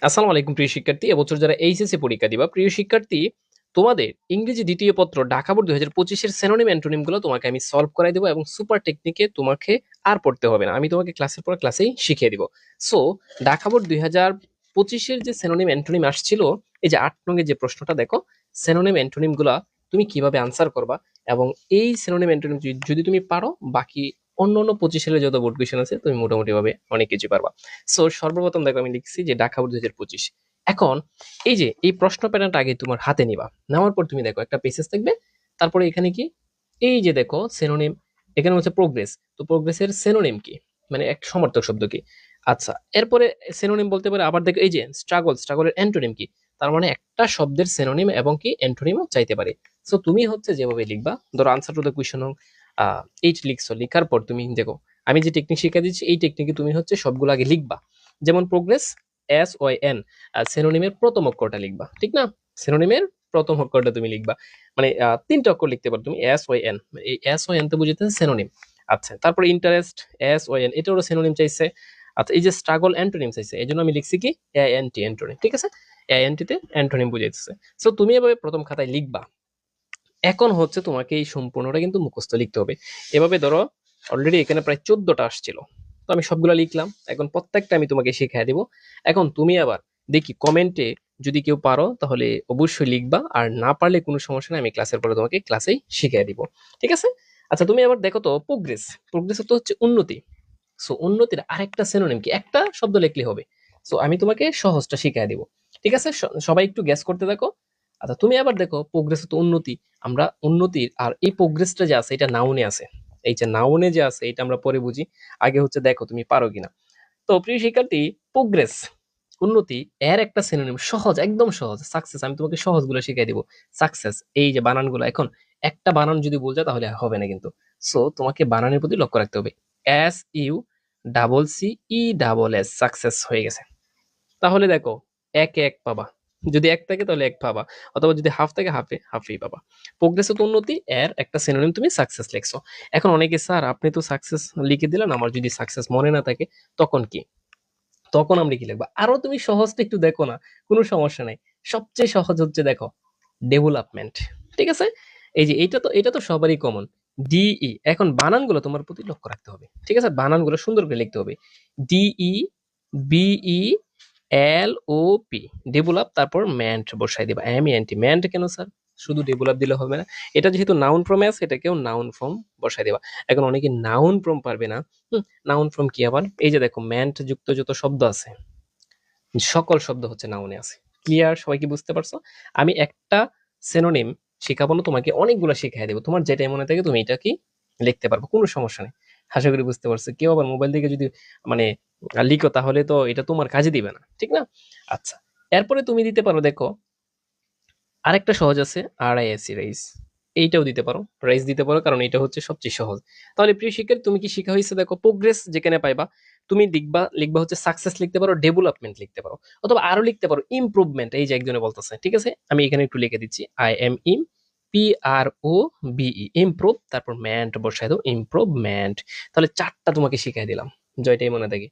আসসালামু আলাইকুম প্রিয় শিক্ষার্থী। এবছর যারা এইচএসসি পরীক্ষা দিবা, প্রিয় শিক্ষার্থী, তোমাদের ইংরেজি দ্বিতীয় পত্র ঢাকা বোর্ড 2025 এর সিনোনিম অ্যান্টোনিম গুলো তোমাকে আমি সলভ করাই দেবো এবং সুপার টেকনিকে তোমাকে আর পড়তে হবে না। আমি তোমাকে ক্লাসের পর ক্লাসেই শিখিয়ে দিব। সো ঢাকা বোর্ড 2025 এর যে সিনোনিম অ্যান্টোনিম আসছিল, এই যে 8 নং এর যে প্রশ্নটা দেখো, সিনোনিম অ্যান্টোনিম গুলা তুমি কিভাবে আনসার করবা এবং এই সিনোনিম অ্যান্টোনিম যদি তুমি পারো, বাকি অন্য 25 সালের যত বোর্ড কোয়েশ্চেন আছে তুমি মোটামুটি ভাবে অনেক কিছু পারবা। সো সর্বপ্রথম দেখো আমি লিখছি যে ঢাকা বোর্ড 2025। এখন এই যে এই প্রশ্ন প্যাটার্নটা আগে তোমার হাতে নিবা, নেওয়ার পর তুমি দেখো একটা পেসেজ থাকবে, তারপরে এখানে কি, এই যে দেখো সিনোনিম, এখানে হচ্ছে প্রোগ্রেস, তো প্রোগ্রেসের সিনোনিম কি, মানে এক সমার্থক শব্দ কি। আচ্ছা, এরপরে সিনোনিম বলতে পারে আবার দেখো এই যে স্ট্রাগল, স্ট্রাগলের অ্যান্টোনিম কি, তার মানে একটা শব্দের সিনোনিম এবং কি অ্যান্টোনিমও চাইতে পারে। সো তুমি হচ্ছে যেভাবে লিখবা, ধরো answer to the question eight লিখছো, লিখার পর তুমি দেখো আমি যে টেকনিক শিখিয়ে দিচ্ছি এই টেকনিকে তুমি হচ্ছে সবগুলো আগে লিখবা। যেমন প্রোগ্রেস, SON, সিনোনিমের প্রথম অক্ষরটা লিখবা, ঠিক না? সিনোনিমের প্রথম অক্ষরটা তুমি লিখবা, মানে তিনটা অক্ষর লিখতে পারো তুমি, SON, এই SON তো বুঝতেছে সিনোনিম। আচ্ছা, তারপরে ইন্টারেস্ট, SON, এটারও সিনোনিম চাইছে। আচ্ছা, এই যে স্ট্রাগল অ্যান্টোনিম চাইছে, এই জন্য আমি লিখছি কি ANT, অ্যান্টোনিম, ঠিক আছে? ANT তে অ্যান্টোনিম বুঝাইতেছে। সো তুমি এভাবে প্রথম খাতায় লিখবা। এখন হচ্ছে তোমাকে এই সম্পূর্ণটা কিন্তু মুখস্থ লিখতে হবে। এভাবে ধরো অলরেডি এখানে প্রায় 14টা আসছিল, তো আমি সবগুলো লিখলাম, এখন প্রত্যেকটা আমি তোমাকে শিখিয়ে দিব। এখন তুমি আবার দেখি কমেন্টে যদি কেউ পারো তাহলে অবশ্যই লিখবা, আর না পারলে কোনো সমস্যা নেই, আমি ক্লাসের পরে তোমাকে ক্লাসেই শিখিয়ে দিব, ঠিক আছে? আচ্ছা, তুমি আবার দেখো তো প্রোগ্রেস, প্রোগ্রেস তো হচ্ছে উন্নতি। সো উন্নতির আরেকটা সিনোনিম কি, একটা শব্দ লিখলে হবে। সো আমি তোমাকে সহজটা শিখিয়ে দিব, ঠিক আছে? সবাই একটু গ্যাস করতে থাকো। আচ্ছা, তুমি আবার দেখো প্রোগ্রেস তো উন্নতি, আমরা উন্নতির আর এই প্রোগ্রেসটা যে আছে এটা নাউনে আছে, এই যে নাউনে যে আছে এটা আমরা পরে বুঝি, আগে হচ্ছে দেখো তুমি পারো কিনা। তো প্রিয় শিক্ষার্থী, প্রোগ্রেস উন্নতি, এর একটা সিনোনিম সহজ, একদম সহজ, সাকসেস। আমি তোমাকে সহজগুলো শিখিয়ে দিব। সাকসেস, এই যে বানানগুলো, এখন একটা বানান যদি ভুল যায় তাহলে হবে না কিন্তু। সো তোমাকে বানানের প্রতি লক্ষ্য রাখতে হবে। SUCCE, সাকসেস হয়ে গেছে। তাহলে দেখো একে এক পাবা, যদি এক থাকে তাহলে এক পাবা, অথবা যদি হাফ থাকে হাফে হাফই পাবা। প্রোগ্রেসে তো উন্নতি, এর একটা সিনোনিম তুমি সাকসেস লিখছো। এখন অনেকে, স্যার আপনি তো সাকসেস লিখে দিলেন, আমার যদি সাকসেস মনে না থাকে তখন কি? তখন আমরা কি লিখবো? আরো তুমি সহজটা একটু দেখো না, কোনো সমস্যা নাই। সবচেয়ে সহজ হচ্ছে দেখো ডেভেলপমেন্ট, ঠিক আছে? এই যে এটা তো সবারই কমন, DE। এখন বানানগুলো তোমার প্রতি লক্ষ্য রাখতে হবে, ঠিক আছে? বানানগুলো সুন্দর করে লিখতে হবে। DEVELOP, ডেভেলপ, তারপর ম্যান্ট বসাই দিবা, MENT। ম্যান্ট কেন স্যার? শুধু ডেভেলপ দিলে হবে না, এটা যেহেতু নাউন ফর্মে আছে এটাকেও নাউন ফর্ম বসাই দিবা। এখন অনেকে নাউন ফর্ম পারবে না। নাউন ফর্ম কি আবার? এই যে দেখো ম্যান্ট যুক্ত যত শব্দ আছে, সকল শব্দ হচ্ছে নাউনে আছে। ক্লিয়ার? সবাই কি বুঝতে পারছো? আমি একটা সিনোনিম শেখাবো না, তোমাকে অনেকগুলো শিখিয়ে দেবো, তোমার যেটাই মনে থাকে তুমি এটা কি লিখতে পারবো, কোনো সমস্যা নেই। আশা করি বুঝতে পারছো। কেউ আবার মোবাইল থেকে যদি মানে লিখো তাহলে তো এটা তোমার কাজে দিবে না, ঠিক না? আচ্ছা, এরপরে তুমি দিতে পারো, দেখো আরেকটা সহজ আছে, RISE, রাইস, এইটাও দিতে পারো, রাইস দিতে পারো, কারণ এটা হচ্ছে সবচেয়ে সহজ। তাহলে প্রিয় শিক্ষার্থী, তুমি কি শিখা হয়েছে? দেখো প্রোগ্রেস যেখানে পাইবা, তুমি লিখবা, লিখবা হচ্ছে সাকসেস লিখতে পারো, ডেভেলপমেন্ট লিখতে পারো, অথবা আরো লিখতে পারো ইমপ্রুভমেন্ট, এই যে একজনে বলতেছে, ঠিক আছে? আমি এখানে একটু লিখে দিচ্ছি, IMPROVE, ইমপ্রুভ, তারপর ম্যান্ট বসাই দাও, ইমপ্রুভমেন্ট। তাহলে চারটা তোমাকে শিখাই দিলাম, জয়টাই মনে থাকে,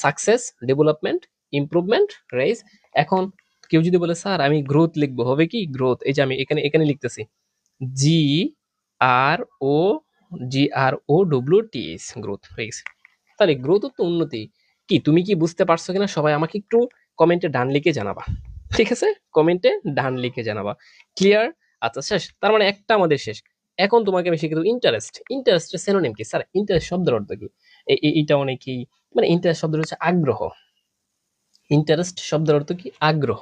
সাকসেস, ডেভেলপমেন্ট, ইমপ্রুভমেন্ট, রাইস। এখন কেউ যদি বলে স্যার আমি গ্রোথ লিখবো, হবে কি গ্রোথ? এই যে আমি এখানে এখানে লিখতেছি GRO, GROWTH, গ্রোথ হয়ে গেছে। তাহলে গ্রোথ তো উন্নতি। কি তুমি কি বুঝতে পারছো কিনা সবাই আমাকে একটু কমেন্টে ডান লিখে জানাবা, ঠিক আছে? কমেন্টে ডান লিখে জানাবা। ক্লিয়ার? আচ্ছা, শেষ, তার মানে একটা আমাদের শেষ। এখন তোমাকে আমি শিখে দেবো ইন্টারেস্ট। ইন্টারেস্টের সিনোনিম কি স্যার? ইন্টারেস্ট শব্দের অর্থ কি? এইটা অনেকেই, মানে ইন্টারেস্ট শব্দের হচ্ছে আগ্রহ। ইন্টারেস্ট শব্দের অর্থ কি? আগ্রহ।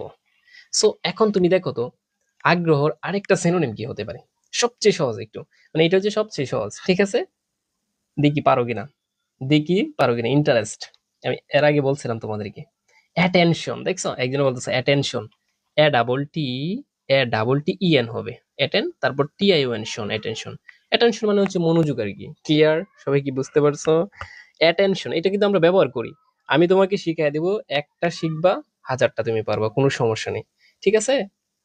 সো এখন তুমি দেখো তো আগ্রহর আরেকটা সিনোনিম কি হতে পারে? সবচেয়ে সহজ একটু, মানে এটা হচ্ছে সবচেয়ে সহজ, ঠিক আছে? দেখি পারো কিনা, দেখি পারো কিনা। ইন্টারেস্ট আমি এর আগে বলছিলাম তোমাদেরকে। অ্যাটেনশন, দেখছো একজন বলতেছে অ্যাটেনশন, A ATTEN হবে, অ্যাটেন, তারপর TION, শন, অ্যাটেনশন। অ্যাটেনশন মানে হচ্ছে মনোযোগ আর কি। ক্লিয়ার? সবাই কি বুঝতে পারছো? অ্যাটেনশন, এটা কিন্তু আমরা ব্যবহার করি। আমি তোমাকে শিখিয়ে দিব, একটা শিখবা হাজারটা তুমি পারবা, কোনো সমস্যা নেই, ঠিক আছে?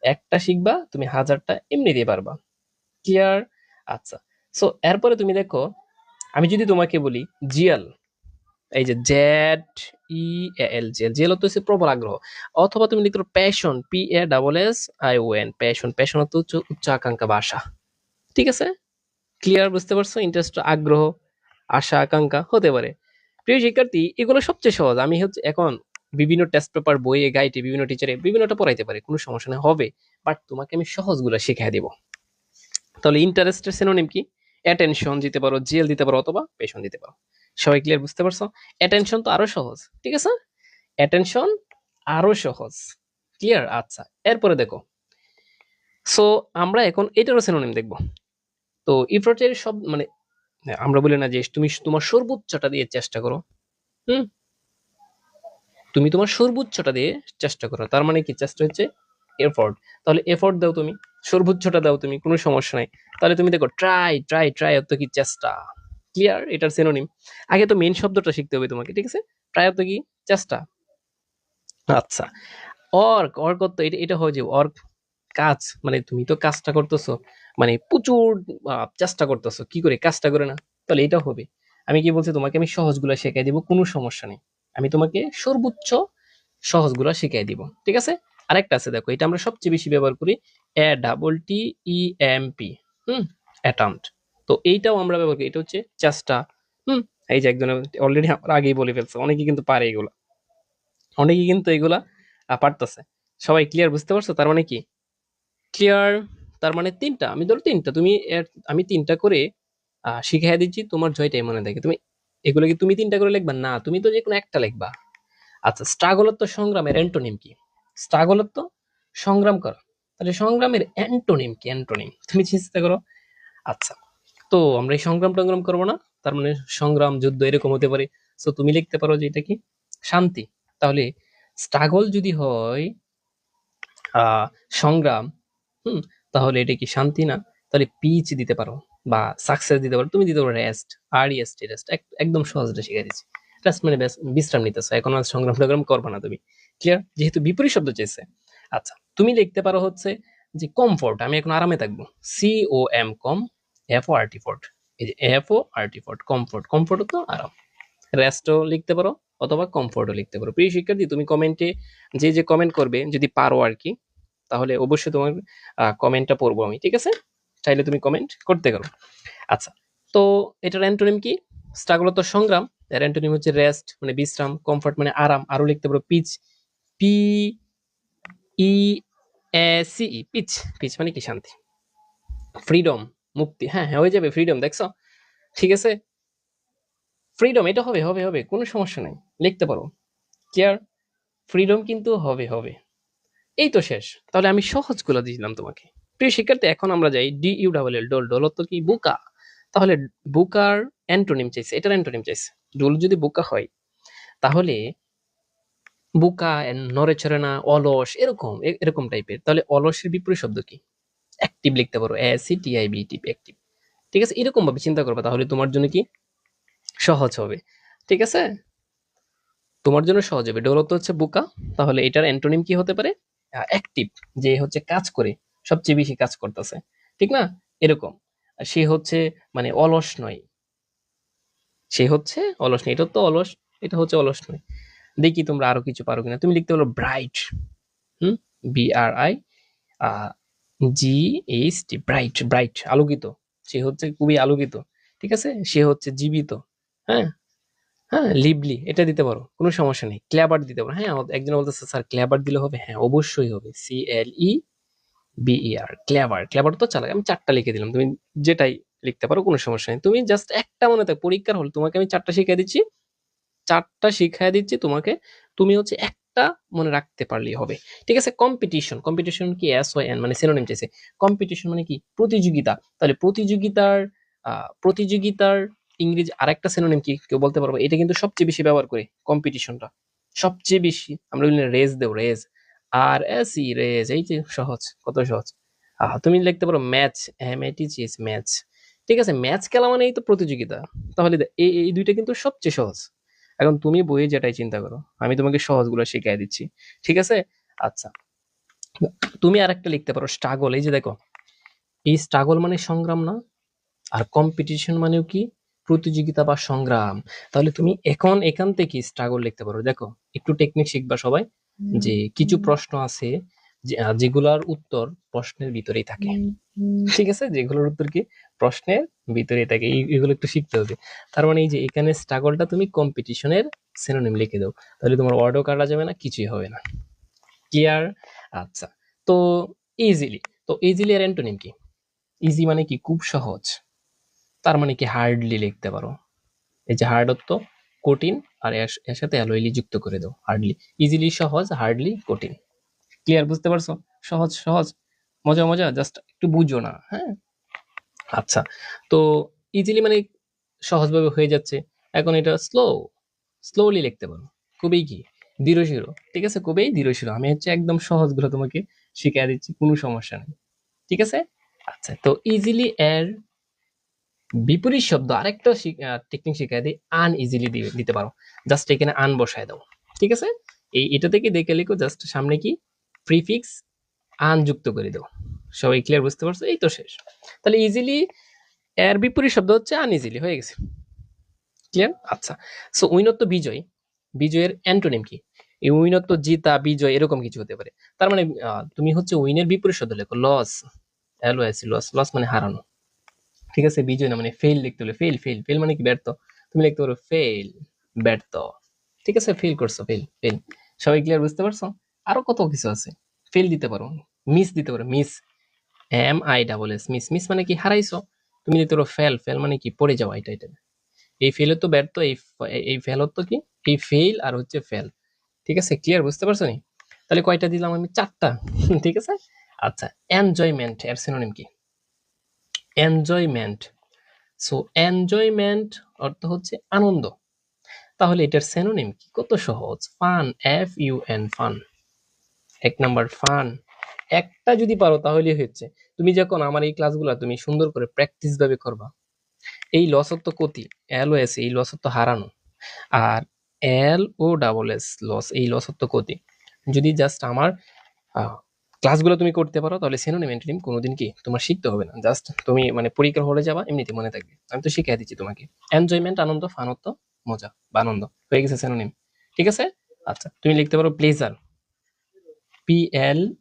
একটা শিখবা তুমি হাজারটা এমনি দিয়ে পারবা। ক্লিয়ার? আচ্ছা, সো এরপরে তুমি দেখো, আমি যদি তোমাকে বলি জিয়াল, এই যে ই এ এল জেল, জেল তো হচ্ছে প্রবল আগ্রহ। অথবা তুমি লিখতে পারো passion, P A double S I O N, passion, passion তো হচ্ছে উচ্চ আকাঙ্ক্ষা বা আশা। ঠিক আছে, ক্লিয়ার, বুঝতে পারছো? ইন্টারেস্ট, আগ্রহ, আশা, আকাঙ্ক্ষা হতে পারে। প্রিয় শিক্ষার্থী, এগুলো সবচেয়ে সহজ। আমি হচ্ছে এখন বিভিন্ন টেস্ট পেপার, বইয়ে, গাইডে, বিভিন্ন টিচারে বিভিন্নটা পড়াইতে পারে, কোনো সমস্যা নেই, হবে। বাট তোমাকে আমি সহজগুলো শিখাই দিব। তাহলে ইন্টারেস্টের সিনোনিম কি? অ্যাটেনশন দিতে পারো, জেল দিতে পারো, অথবা পেশন দিতে পারো। সবাই ক্লিয়ার, বুঝতে পারছো? অ্যাটেনশন তো আরো সহজ, ঠিক আছে? অ্যাটেনশন আরো সহজ, ক্লিয়ার? আচ্ছা, এরপরে দেখো। সো আমরা এখন এটারও সিনোনিম দেখবো। তো ইফোর্টের সব মানে আমরা বলি না যে তুমি তোমার সর্বোচ্চটা দিয়ে চেষ্টা করো। হুম, তুমি তোমার সর্বোচ্চটা দিয়ে চেষ্টা করো, তার মানে কি? চেষ্টা হচ্ছে এফোর্ট। তাহলে এফোর্ট দাও তুমি, সর্বোচ্চটা দাও তুমি, কোনো সমস্যা নাই। তাহলে তুমি দেখো ট্রাই, ট্রাই, ট্রাই অর্থ কি? চেষ্টা। ক্লিয়ার? এটার সিনোনিম। আগে তো মেইন শব্দটা শিখতে হবে তোমাকে, ঠিক আছে? ট্রাই অর্থ কি? চেষ্টা। আচ্ছা, অর্ক, অর্ক অর্থ এটা, এটা হয় যে অর্ক কাজ, মানে তুমি তো কাজটা করতেছো, মানে প্রচুর চেষ্টা করতেছো, কি করে কাজটা করে না? তাহলে এটা হবে। আমি কি বলছি তোমাকে? আমি সহজগুলো শেখাই দিব, কোনো সমস্যা নেই। আমি তোমাকে সর্বোচ্চ সহজগুলো শিখাই দিব, ঠিক আছে? আরেকটা আছে, দেখো, এটা আমরা সবচেয়ে বেশি ব্যবহার করি, A double T E M P. হুম, অ্যাটাম্পট। তো এইটাও আমরা ব্যবহার করি, এটা হচ্ছে চেষ্টা। হুম, এই যে একজন অলরেডি আমার আগেই বলে ফেলছে, অনেকে কিন্তু পারে এগুলা, অনেকে কিন্তু এগুলা পারতেছে। সবাই ক্লিয়ার, বুঝতে পারছো? তার মানে কি? ক্লিয়ার? তার মানে তিনটা, আমি ধরো তিনটা, তুমি আমি তিনটা করে শিখাই দিচ্ছি, তোমার জয়টাই মনে থাকে। তুমি এগুলো কি তুমি তিনটা করে লিখবা না, তুমি তো যে কোনো একটা লিখবা। আচ্ছা, স্ট্রাগলত্ব সংগ্রামের অ্যান্টোনিম কি? স্ট্রাগলত্ব সংগ্রাম করা, তাহলে সংগ্রামের অ্যান্টোনিম কি? অ্যান্টোনিম তুমি চিন্তা করো। আচ্ছা, তো আমরা এই সংগ্রাম টংগ্রাম করবো না, তার মানে সংগ্রাম, যুদ্ধ এরকম হতে পারে। তো তুমি লিখতে পারো যে এটা কি? শান্তি। তাহলে স্ট্রাগল যদি হয় আহ সংগ্রাম, হুম, তাহলে এটা কি শান্তি না? তাহলে পিচ দিতে পারো, বা সাকসেস দিতে পারো। তুমি দিতে পারো রেস্ট, আর এস টি, রেস্ট। একদম সহজটা শিখে দিচ্ছি। রেস্ট মানে বিশ্রাম নিতেছো, এখন আর সংগ্রাম টংগ্রাম করবে না তুমি। ক্লিয়ার? যেহেতু বিপরীত শব্দ চেয়েছে। আচ্ছা, তুমি লিখতে পারো হচ্ছে যে কমফোর্ট, আমি এখন আরামে থাকবো, সি ও এম কম, এফ ও আর্টিফোর্ট। এই যে এফ ও আর্টিফোর্ট, কমফোর্ট, কমফোর্ট তো আরাম। রেস্টও লিখতে পারো, অথবা কমফোর্টও লিখতে পারো। প্রিয় শিক্ষার্থী, তুমি কমেন্টে যে যে কমেন্ট করবে, যদি পারো আর কি, তাহলে অবশ্যই তোমার কমেন্টটা পড়বো আমি, ঠিক আছে? চাইলে তুমি কমেন্ট করতে পারো। আচ্ছা, তো এটার অ্যান্টোনিম কি? স্ট্রাগল তো সংগ্রাম, এর অ্যান্টোনিম হচ্ছে রেস্ট মানে বিশ্রাম, কমফর্ট মানে আরাম, আরো লিখতে পারো peace, P E A C E, peace. Peace মানে কি? শান্তি। ফ্রিডম, মুক্তি। হ্যাঁ হ্যাঁ, হয়ে যাবে ফ্রিডম, দেখছো? ঠিক আছে, ফ্রিডম, এটা হবে, হবে, হবে, কোনো সমস্যা নাই, লিখতে পারো। ক্লিয়ার? ফ্রিডম কিন্তু হবে, হবে। এই তো শেষ। তাহলে আমি সহজগুলো দিলাম তোমাকে। প্রিয় শিক্ষার্থী, এখন আমরা যাই ডি ইউ ডাবল এল, ডোল। ডোল তো কি? বোকা। তাহলে বোকার অ্যান্টোনিম চাইছে, এটার অ্যান্টোনিম চাইছে। ডোল যদি বোকা হয়, তাহলে বোকা নড়ে চড়ে না, অলস, এরকম এরকম টাইপের। তাহলে অলসের বিপরীত শব্দ কি? অ্যাক্টিভ লিখতে পারো, A C T I V, টিভ, অ্যাক্টিভ। ঠিক আছে, এরকম ভাবে চিন্তা করবে, তাহলে তোমার জন্য কি সহজ হবে। ঠিক আছে, তোমার জন্য সহজ হবে। ডোল তো হচ্ছে বোকা, তাহলে এটার অ্যান্টোনিম কি হতে পারে? অ্যাক্টিভ, যে হচ্ছে কাজ করে, সবচেয়ে বেশি কাজ করতেছে, ঠিক না? এরকম। সে হচ্ছে মানে অলস নয়, সে হচ্ছে অলস নয়, এটা তো অলস, এটা হচ্ছে অলস নয়। দেখি তোমরা আরো কিছু পারো কিনা। তুমি লিখতে পারো bright. Hmm, B R I G H T, bright, bright, আলোকিত। সে হচ্ছে খুবই আলোকিত, ঠিক আছে? সে হচ্ছে জীবিত। হ্যাঁ, হ্যাঁ, লিভলি, এটা দিতে পারো, কোনো সমস্যা নেই। ক্লেভার দিতে পারো। হ্যাঁ, একজন বলতেছে স্যার ক্লেভার দিলে হবে, হ্যাঁ অবশ্যই হবে, C L E V E R, clever. Clever তো চালাক, আমি চারটা লিখে দিলাম, তুমি যেটাই লিখতে পারো, কোনো সমস্যা নেই। তুমি জাস্ট একটা মনে থাক, পরীক্ষার হল তোমাকে আমি চারটা শিখিয়ে দিচ্ছি, চারটা শিখাই দিচ্ছি তোমাকে, তুমি হচ্ছে একটা মনে রাখতে পারলেই হবে। ঠিক আছে? কম্পিটিশন, কম্পিটিশন কি? এস ও এন মানে সিনোনিম চাইছে। কম্পিটিশন মানে কি? প্রতিযোগিতা। তাহলে প্রতিযোগিতার প্রতিযোগিতার ইংরেজি আরেকটা সিনোনিম কি কেউ বলতে পারবো? এটা কিন্তু সবচেয়ে বেশি ব্যবহার করি কম্পিটিশনটা, সবচেয়ে বেশি আমরা রেস দেও, রেস, আর এস ই, রেস। এই যে সহজ, কত সহজ। তুমি লিখতে পারো match, M A T G S, match. ঠিক আছে, ম্যাচ খেলা মানেই তো প্রতিযোগিতা। তাহলে এই এই দুইটা কিন্তু সবচেয়ে সহজ। এখন তুমি বইয়ে যেটাই চিন্তা করো, আমি তোমাকে সহজগুলো শিখিয়ে দিচ্ছি, ঠিক আছে? আচ্ছা, তুমি আরেকটা লিখতে পারো স্ট্রাগল। এই যে দেখো, এই স্ট্রাগল মানে সংগ্রাম না? আর কম্পিটিশন মানেও কি? প্রতিযোগিতা বা সংগ্রাম। তাহলে তুমি এখন এখান থেকে স্ট্রাগল লিখতে পারো। দেখো একটু টেকনিক শিখবা সবাই, যে কিছু প্রশ্ন আছে যেগুলার উত্তর প্রশ্নের ভিতরেই থাকে। ঠিক আছে, যেগুলোর উত্তর কি প্রশ্নের ভিতরেই থাকে, এগুলো একটু শিখতে হবে। তার মানে এই যে এখানে স্ট্রাগলটা তুমি কম্পিটিশনের সিনোনিম লিখে দাও, তাহলে তোমার ওয়ার্ডও কাটা যাবে না, কিছুই হবে না। ক্লিয়ার? আচ্ছা, তো ইজিলি, তো ইজিলি এর অ্যান্টোনিম কি? ইজি মানে কি খুব সহজ, তার মানে কি হার্ডলি লিখতে পারো। এই যে হার্ড অর্থ কঠিন, আর এর সাথে অ্যালয়লি যুক্ত করে দাও, হার্ডলি। ইজিলি সহজ, হার্ডলি কঠিন। ক্লিয়ার? বুঝতে পারছো? সহজ সহজ, মজা মজা, জাস্ট একটু বুঝো না, হ্যাঁ। আচ্ছা, তো ইজিলি মানে সহজভাবে হয়ে যাচ্ছে। এখন এটা স্লোলি লিখতে পারো, খুবই কি ধীরে শিরো। ঠিক আছে, খুবই ধীরে শিরো। আমি হচ্ছে একদম সহজগুলো তোমাকে শিখিয়ে দিচ্ছি, কোনো সমস্যা নেই। ঠিক আছে? আচ্ছা, তো ইজিলি এর বিপরীত শব্দ আরেকটা টেকনিক শিখিয়ে দিই, আনইজিলি দিতে পারো। জাস্ট এখানে আন বসায় দাও। ঠিক আছে, এটা থেকে দেখে লিখো, জাস্ট সামনে কি প্রিফিক্স আন যুক্ত করে দাও। সবাই ক্লিয়ার? বুঝতে পারছো? এই তো শেষ। তাহলে ইজিলি এর বিপরীত শব্দ হচ্ছে আনইজিলি, হয়ে গেছে। ক্লিয়ার? আচ্ছা, সো উইনত্ব বিজয়, বিজয়ের অ্যান্টোনিম কি? এই উইনত্ব জিতা, বিজয় এরকম কিছু হতে পারে। তার মানে তুমি হচ্ছে উইনের বিপরীত শব্দ লেখো, লস, এলওএস, লস। লস মানে হারানো। ঠিক আছে, বিজয় না মানে ফেল লিখতে হলে, ফেল ফেল ফেল মানে কি ব্যর্থ, তুমি লিখতে পারো ফেল, ব্যর্থ। ঠিক আছে, ফেল করছো, ফেল ফেল। সবাই ক্লিয়ার? বুঝতে পারছো? আরো কত কিছু আছে। ফেল দিতে পারো, মিস দিতে পারো, মিস, MISS, মিস। মিস মানে কি হারাইছো, তুমি দিতে পারো ফেল, ফেল মানে কি পড়ে যাওয়া, এটা এটা। এই ফেল তো ব্যর্থ, এই ফেল তো কি, এই ফেল আর হচ্ছে ফেল। ঠিক আছে, ক্লিয়ার? বুঝতে পারছো নি? তাহলে কয়টা দিলাম আমি? 4টা। ঠিক আছে। আচ্ছা, এনজয়মেন্ট এর সিনোনিম কি? এনজয়মেন্ট, সো এনজয়মেন্ট অর্থ হচ্ছে আনন্দ। তাহলে এটার সিনোনিম কি? কত সহজ, ফান, FUN, ফান। এক নাম্বার ফান, একটা যদি পারো তাহলেই হচ্ছে। তুমি যখন আমার এই ক্লাসগুলো তুমি সুন্দর করে প্র্যাকটিস ভাবে করবা, এই লসত্ব কতি, LOS, এই লসত্ব হারানো, আর LOSS, লস, এই লসত্ব কতি, যদি জাস্ট আমার ক্লাসগুলো তুমি করতে পারো, তাহলে সিনোনিম অ্যান্টোনিম কোনোদিন কি তোমার শিখতে হবে না। জাস্ট তুমি মানে পরীক্ষার হলে যাবা, এমনিতে মনে থাকবে। আমি তো শিখিয়ে দিচ্ছি তোমাকে। এনজয়মেন্ট আনন্দ, ফানত্ব মজা বা আনন্দ, হয়ে গেছে সিনোনিম। ঠিক আছে। আচ্ছা, তুমি লিখতে পারো প্লেজার, PLEASURE,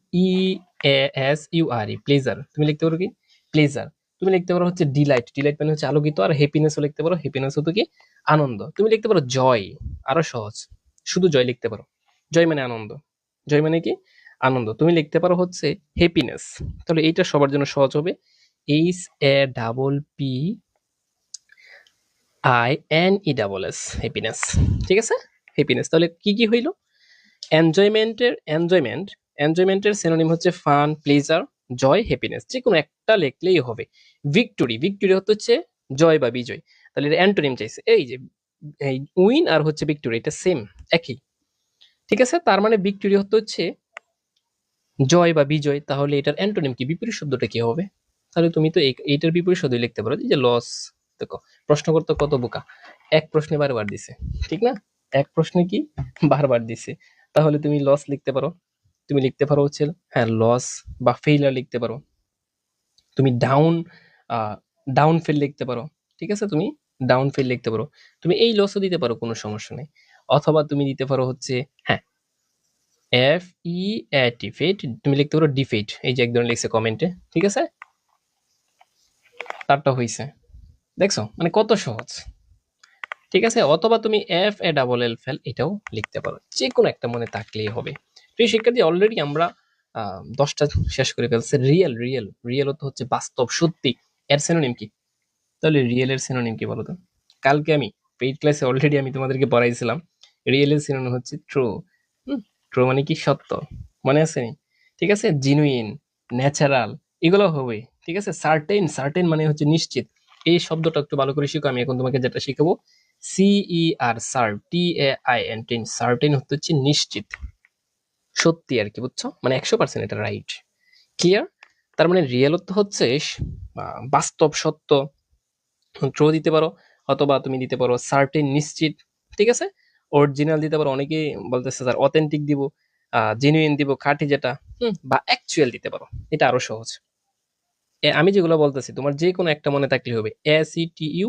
প্লেজার। তুমি লিখতে পারো কি প্লেজার। তুমি লিখতে পারো হচ্ছে ডিলাইট, ডিলাইট মানে হচ্ছে আলোকিত, আর হ্যাপিনেসও লিখতে পারো, হ্যাপিনেস হতো কি আনন্দ। তুমি লিখতে পারো জয়, আরো সহজ, শুধু জয় লিখতে পারো, জয় মানে আনন্দ, জয় মানে কি আনন্দ। তুমি লিখতে পারো হচ্ছে হ্যাপিনেস, তাহলে এইটা সবার জন্য সহজ হবে, HAPPINESS, হ্যাপিনেস। ঠিক আছে, হ্যাপিনেস। তাহলে কি কি হইলো? এনজয়মেন্টের সিনোনিম হচ্ছে ফান, প্লেজার, জয়, হ্যাপিনেস। যে কোনো একটা লিখলেই হবে। ভিক্টোরি, ভিক্টোরি হচ্ছে জয় বা বিজয়, তাহলে এর অ্যান্টোনিম চাইছে, এই যে এই উইন আর হচ্ছে ভিক্টোরি, এটা সেম, একই। ঠিক আছে, তার মানে ভিক্টোরি হচ্ছে জয় বা বিজয়, তাহলে এটার অ্যান্টোনিম কি, বিপরীত শব্দটা কি হবে? তাহলে তুমি তো এইটার বিপরীত শব্দ লিখতে পারো, যে লস। দেখো প্রশ্নকর্তা কত বোকা, এক প্রশ্নে বারবার দিছে, ঠিক না? এক প্রশ্নে কি বারবার দিছে, তাহলে তুমি লস লিখতে পারো। তুমি লিখতে পারো হচ্ছে, হ্যাঁ, লস বা ফেইলার লিখতে পারো। তুমি ডাউন ফেল লিখতে পারো। ঠিক আছে, তুমি ডাউন ফেল লিখতে পারো। তুমি এই লসও দিতে পারো, কোনো সমস্যা নেই। অথবা তুমি দিতে পারো হচ্ছে, হ্যাঁ, FEAT, তুমি লিখতে পারো ডিফেট, এই যে একজন লিখছে কমেন্টে। ঠিক আছে, তারটা হইছে, দেখছো মানে কত সহজ। ঠিক আছে, অথবা তুমি FALL ফেল, এটাও লিখতে পারো, যে কোনো একটা মনে থাকলেই হবে। প্রিয় শিক্ষার্থী, অলরেডি আমরা 10টা শেষ করে ফেলছে। রিয়েল, রিয়েল, রিয়েল তো হচ্ছে বাস্তব, সত্যি। এর সিনোনিম কি? তাহলে রিয়েল এর সিনোনিম কি বলতো? কালকে আমি পেইড ক্লাসে অলরেডি আমি তোমাদেরকে পড়াইছিলাম। রিয়েল এর সিনোনিম হচ্ছে ট্রু। ট্রু মানে কি সত্য, মনে আছে নি? ঠিক আছে, জিনুইন, ন্যাচারাল, এগুলো হবে। ঠিক আছে, সার্টেন, সার্টেন মানে হচ্ছে নিশ্চিত। এই শব্দটা একটু ভালো করে শিখো। আমি এখন তোমাকে যেটা শিখাবো, CER, সার, TAIN, টেন, সার্টেন হচ্ছে নিশ্চিত, সত্যি আর কি, বুঝছো? মানে 100% এটা রাইট। ক্লিয়ার? তার মানে রিয়েল হচ্ছে বাস্তব, সত্য। ট্রু দিতে পারো, অথবা তুমি দিতে পারো সার্টেন, নিশ্চিত। ঠিক আছে, অরিজিনাল দিতে পারো, অনেকেই বলতেছে স্যার অথেন্টিক দিব, জেনুইন দিব, খাঁটি যেটা, বা অ্যাকচুয়াল দিতে পারো, এটা আরো সহজ। আমি যেগুলো বলতেছি তোমার যে কোনো একটা মনে থাকলে হবে, ACTU,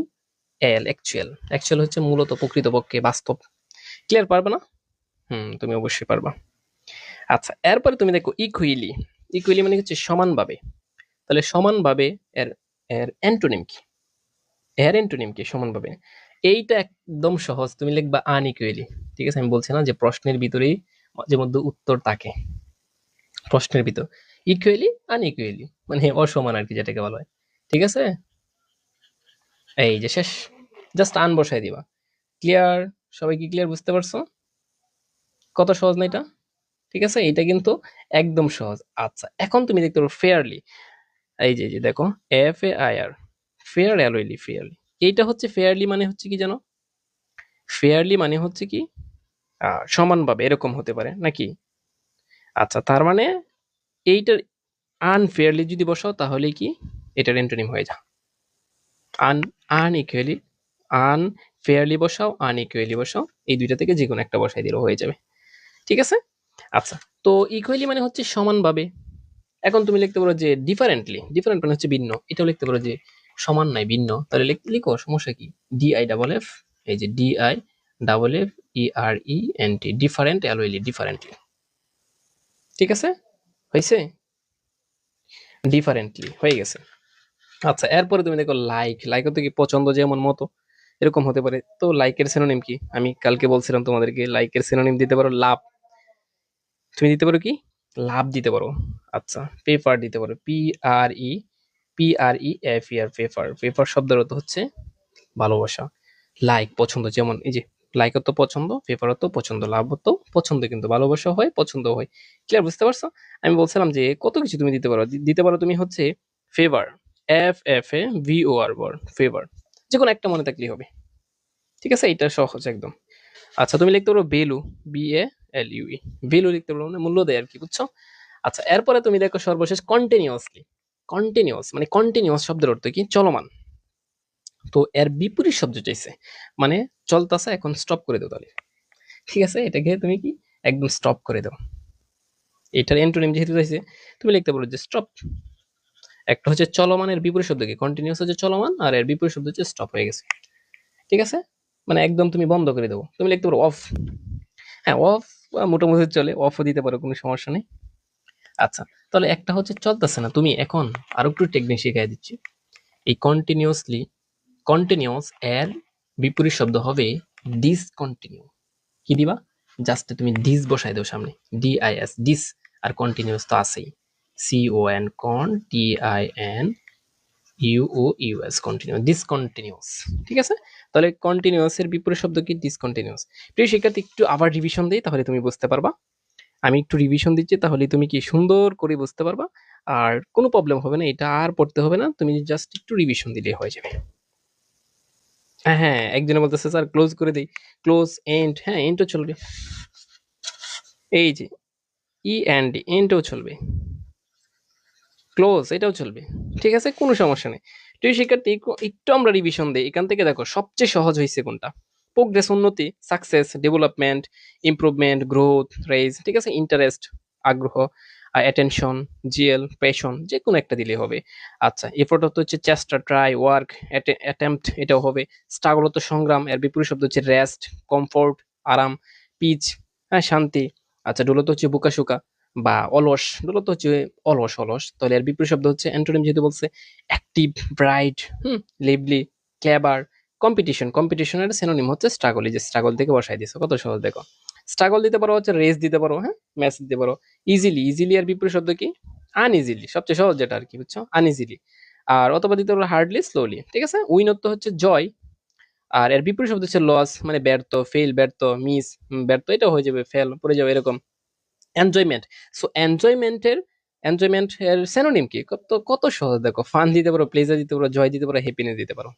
অ্যাকচুয়াল হচ্ছে মূলত প্রকৃতপক্ষে বাস্তব। ক্লিয়ার? পারবে না? তুমি অবশ্যই পারবা। আচ্ছা, এরপরে তুমি দেখো ইকুইলি মানে হচ্ছে সমানভাবে। তাহলে সমানভাবে এর এর অ্যান্টোনিম কি? এর অ্যান্টোনিম কি সমানভাবে? এইটা একদম সহজ, তুমি লিখবা আনইকুয়ালি। ঠিক আছে, আমি বলছি না যে প্রশ্নের ভিতরেই মাঝে মধ্যে উত্তর থাকে। প্রশ্নের ভিতর ইকুয়ালি আনইকুয়ালি মানে অসমান আর কি, যেটাকে বলা হয়। ঠিক আছে, এই যে শেষ, জাস্ট আন বসাই দিবা। ক্লিয়ার? সবাই কি ক্লিয়ার? বুঝতে পারছো কত সহজ না এটা? ঠিক আছে, এটা কিন্তু একদম সহজ। আচ্ছা, এখন তুমি দেখতে পারো ফেয়ারলি। এই যে দেখো, FAIR, ফেয়ার অ্যালয়লি, ফেয়ারলি। এইটা হচ্ছে ফেয়ারলি মানে হচ্ছে কি জানো? ফেয়ারলি মানে হচ্ছে কি সমানভাবে এরকম হতে পারে নাকি? আচ্ছা, তার মানে এইটার আনফেয়ারলি যদি বসাও তাহলে কি এটার অ্যান্টোনিম হয়ে যায় আন আনইকুয়ালি। আনফেয়ারলি বসাও, আনইকুয়ালি বসাও, এই দুইটা থেকে যে কোনো একটা বসাই দিলেও হয়ে যাবে। ঠিক আছে? আচ্ছা, তো ইকুয়ালি মানে হচ্ছে সমানভাবে। এখন তুমি লিখতে পারো যে ডিফারেন্টলি, ডিফারেন্ট মানে হচ্ছে ভিন্ন। এটাও লিখতে পারো যে সমান নাই ভিন্ন, তাহলে লিখো, সমস্যা কি? DI, এই যে DIFFERENT, ডিফারেন্ট অ্যালয়লি, ডিফারেন্টলি। ঠিক আছে, হয়েছে? ডিফারেন্টলি হয়ে গেছে। আচ্ছা, এরপরে তুমি দেখো লাইক হতে কি পছন্দ যেমন মতো, এরকম হতে পারে। তো লাইকের সিনোনিম কি? আমি কালকে বলছিলাম তোমাদেরকে, লাইকের সিনোনিম দিতে পারো লাভ। তুমি দিতে পারো কি? লাভ দিতে পারো। আচ্ছা, পেপার দিতে পারো, PREFER, পেপার। পেপার শব্দের অর্থ হচ্ছে ভালোবাসা। লাইক পছন্দ, যেমন এই যে লাইক তো পছন্দ, পেপার তো পছন্দ, লাভ তো পছন্দ, কিন্তু ভালোবাসা হয়, পছন্দ হয়। ক্লিয়ার? বুঝতে পারছো? আমি বলছিলাম যে কত কিছু তুমি দিতে পারো। দিতে পারো তুমি হচ্ছে ফেভার, FFAVOR, ফেভার। যে কোনো একটা মনে থাকলেই হবে। ঠিক আছে, এটা সহজ একদম। আচ্ছা, তুমি লিখতে পারো ভ্যালু, BALUE, ভ্যালু লিখতে পারো, মানে মূল্য দেয় আর কি, বুঝছো? আচ্ছা, এরপরে তুমি দেখো সর্বশেষ কন্টিনিউয়াসলি। কন্টিনিউয়াস মানে কন্টিনিউয়াস শব্দের অর্থ কি? চলমান। তো এর বিপরীত শব্দ চাইছে, মানে চলতেছে, এখন স্টপ করে দাও তাহলে। ঠিক আছে, এটাকে তুমি কি একদম স্টপ করে দাও। এটার অ্যান্টোনিম যেহেতু চাইছে, তুমি লিখতে পারো যে স্টপ। একটা হচ্ছে চলমানের বিপরীত শব্দ কি? কন্টিনিউয়াস হচ্ছে চলমান, আর এর বিপরীত শব্দ হচ্ছে স্টপ, হয়ে গেছে। ঠিক আছে, মানে একদম তুমি বন্ধ করে দেবো। তুমি লিখতে পারো অফ। হ্যাঁ, অফ মোটামুটি চলে, অফও দিতে পারো, কোনো সমস্যা নেই। আচ্ছা, তাহলে একটা হচ্ছে চলতেছে না, তুমি এখন আরো একটু টেকনিক শিখাই দিচ্ছি। এই কন্টিনিউয়াস এর বিপরীত শব্দ হবে ডিসকন্টিনিউ। কি দিবা? জাস্ট তুমি ডিস বসাই দাও সামনে, DIS, ডিস। আর কন্টিনিউয়াস তো আছেই, CON, CONTINUOUS, কন্টিনিউ, ডিসকন্টিনিউয়াস। ঠিক আছে, তাহলে কন্টিনিউয়াস এর বিপরীত শব্দ কি? ডিসকন্টিনিউয়াস। প্রিয় শিক্ষার্থী, একটু আবার রিভিশন দেই, তাহলে তুমি বুঝতে পারবা। আমি একটু রিভিশন দিচ্ছি, তাহলে তুমি কি সুন্দর করে বুঝতে পারবা। আর কোনো প্রবলেম হবে না, এটা আর পড়তে হবে না, তুমি জাস্ট একটু রিভিশন দিলেই হয়ে যাবে। হ্যাঁ, একজনে বলতেছে স্যার ক্লোজ করে দেই। ক্লোজ, এন্ড, হ্যাঁ এন্ডও চলবে। এই যে END, এন্ডও চলবে। ক্লোজ, এটাও চলবে। ঠিক আছে, কোনো সমস্যা নেই। তুই শিক্ষার্থী একটু আমরা রিভিশন দিই। এখান থেকে দেখো সবচেয়ে সহজ হয়েছে কোনটা? প্রোগ্রেস, উন্নতি, success, development, improvement, growth, raise. ঠিক আছে, ইন্টারেস্ট, আগ্রহ, অ্যাটেনশন, জিএল, প্যাশন, যে কোনো একটা দিলেই হবে। আচ্ছা, এফোর্ট হচ্ছে চেষ্টা, ট্রাই, ওয়ার্ক, অ্যাটেম্পট, এটাও হবে। স্ট্রাগল হচ্ছে সংগ্রাম, এর বিপরীত শব্দ হচ্ছে রেস্ট, কমফোর্ট, আরাম, পিচ, হ্যাঁ শান্তি। আচ্ছা, ডুলত হচ্ছে বোকাশোকা বা অলস, ডুলত হচ্ছে অলস। তাহলে এর বিপরীত শব্দ হচ্ছে অ্যান্টোনিম, যেহেতু বলছে অ্যাক্টিভ, ব্রাইট, লিভলি, ক্লেভার। কম্পিটিশনের সিনোনিম হচ্ছে স্ট্রাগল। এই যে স্ট্রাগল থেকে বসাই দিছো, কত সহজ দেখো। স্ট্রাগল দিতে পারো, হচ্ছে রেস দিতে পারো, হ্যাঁ ম্যাচ দিতে পারো। ইজিলি এর বিপরীত শব্দ কি? আনইজিলি, সবচেয়ে সহজ যেটা আর কি, বুঝছো? আনইজিলি। আর অথবা দিতে পারো হার্ডলি, স্লোলি। ঠিক আছে, উইনত্ব হচ্ছে জয়। আর এর বিপরীত শব্দ হচ্ছে লস, মানে ব্যর্থ, ফেল, ব্যর্থ, মিস, ব্যর্থ, এটা হয়ে যাবে, ফেল, পড়ে যাবে, এরকম। এনজয়মেন্ট, সো এনজয়মেন্ট এর সিনোনিম কি? কত সহজ দেখো। ফান দিতে পারো, প্লেজার দিতে পারো, জয় দিতে পারো, হ্যাপিনেস দিতে পারো।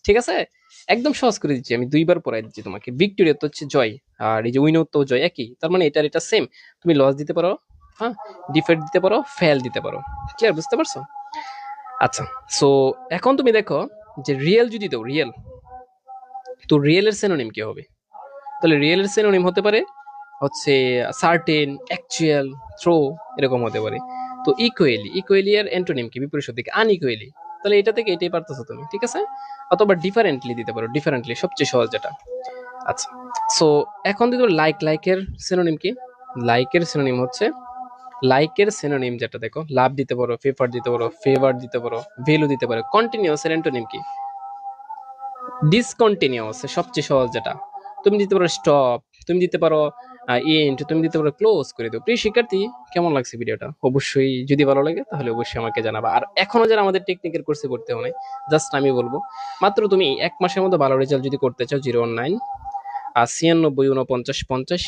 ঠিক আছে, একদম সহজ করে দিচ্ছি, আমি দুইবার পড়াই দিচ্ছি তোমাকে। ভিক্টোরিয়া তো হচ্ছে জয়, আর এই যে উইনার তো জয়, একই। তার মানে এটা সেম। তুমি লস দিতে পারো, হ্যাঁ, ডিফেট দিতে পারো, ফেল দিতে পারো। ক্লিয়ার? বুঝতে পারছো? আচ্ছা, সো এখন তুমি দেখো যে রিয়েল যদি দাও, রিয়েল, তো রিয়েলের সিনোনিম কি হবে? তাহলে রিয়েলের সিনোনিম হতে পারে হচ্ছে সার্টেন, অ্যাকচুয়াল, থ্রো, এরকম হতে পারে। তো ইকুয়ালি এর অ্যান্টোনিম কি? বিপরীত শব্দ কি? আনইকুয়ালি। তাহলে এটা থেকে এটাই পারতেছো তুমি, ঠিক আছে? অথবা ডিফারেন্টলি দিতে পারো, ডিফারেন্টলি সবচেয়ে সহজ যেটা। আচ্ছা, সো এখন দিতে পারো লাইকের সিনোনিম কি? লাইকের সিনোনিম হচ্ছে, লাইকের সিনোনিম যেটা দেখো, লাভ দিতে পারো, ফেভার দিতে পারো, ফেভার দিতে পারো, ভ্যালু দিতে পারো। কন্টিনিউয়াস এর অ্যান্টোনিম কি? ডিসকন্টিনিউয়াস, সবচেয়ে সহজ যেটা। তুমি দিতে পারো স্টপ, তুমি দিতে পারো এন্ড, তুমি দিতে পারো ক্লোজ করে দিও। প্রিয় শিক্ষার্থী, কেমন লাগছে ভিডিওটা? অবশ্যই যদি ভালো লাগে তাহলে অবশ্যই আমাকে জানাবা। আর এখনো যারা আমাদের টেকনিকের কোর্সে ভর্তি হয়, জাস্ট আমি বলবো, মাত্র তুমি 1 মাসের মধ্যে ভালো রেজাল্ট যদি করতে চাও, 019 96 49 50,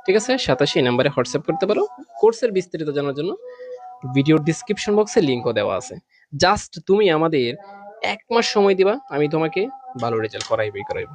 ঠিক আছে, 87 এই নাম্বারে হোয়াটসঅ্যাপ করতে পারো। কোর্সের বিস্তারিত জানার জন্য ভিডিওর ডিসক্রিপশন বক্সে লিঙ্কও দেওয়া আছে। জাস্ট তুমি আমাদের 1 মাস সময় দিবা, আমি তোমাকে ভালো রেজাল্ট করাইবই করাইবো।